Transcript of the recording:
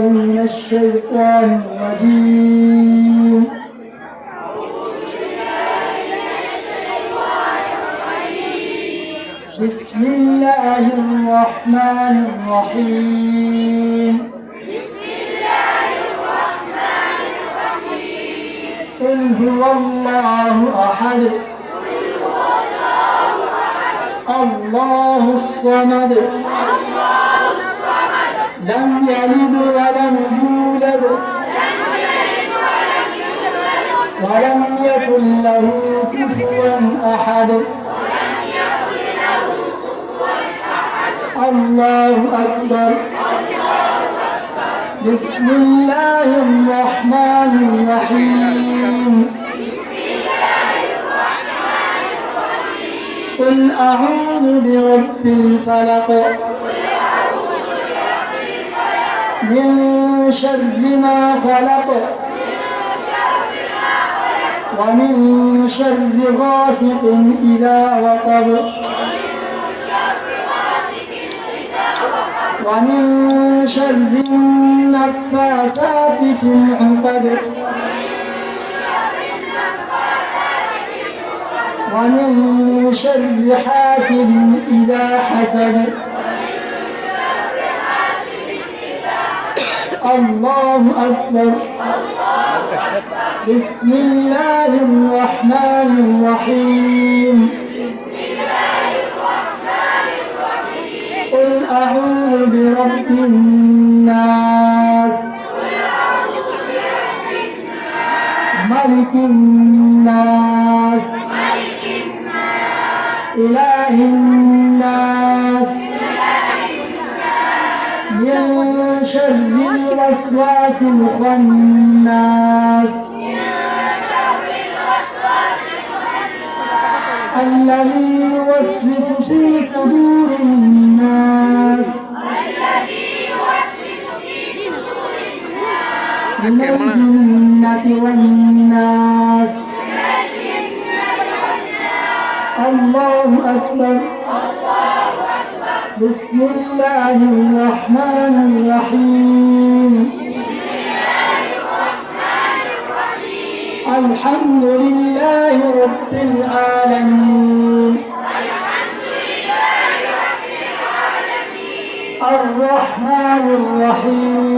بالله من الشيطان الرجيم. بسم الله الرحمن الرحيم. قل هو الله أحد الله الصمد لم يلد ولم يولد ولم يكن له كفوا أحد. الله أكبر. بسم الله الرحمن الرحيم. قل أعوذ برب الفلق من شر ما خلق ومن شر غاسق إذا وقب ومن شر النفاثات في العقد ومن شر حاسد إذا حسد. الله أكبر. بسم الله الرحمن الرحيم. قل أعوذ برب الناس ملك الناس إله الناس من شر الوسواس الخناس الذي يوسوس في صدور الناس من الجنة والناس. الله أكبر. بسم الله الرحمن الرحيم. الحمد لله رب العالمين الرحمن الرحيم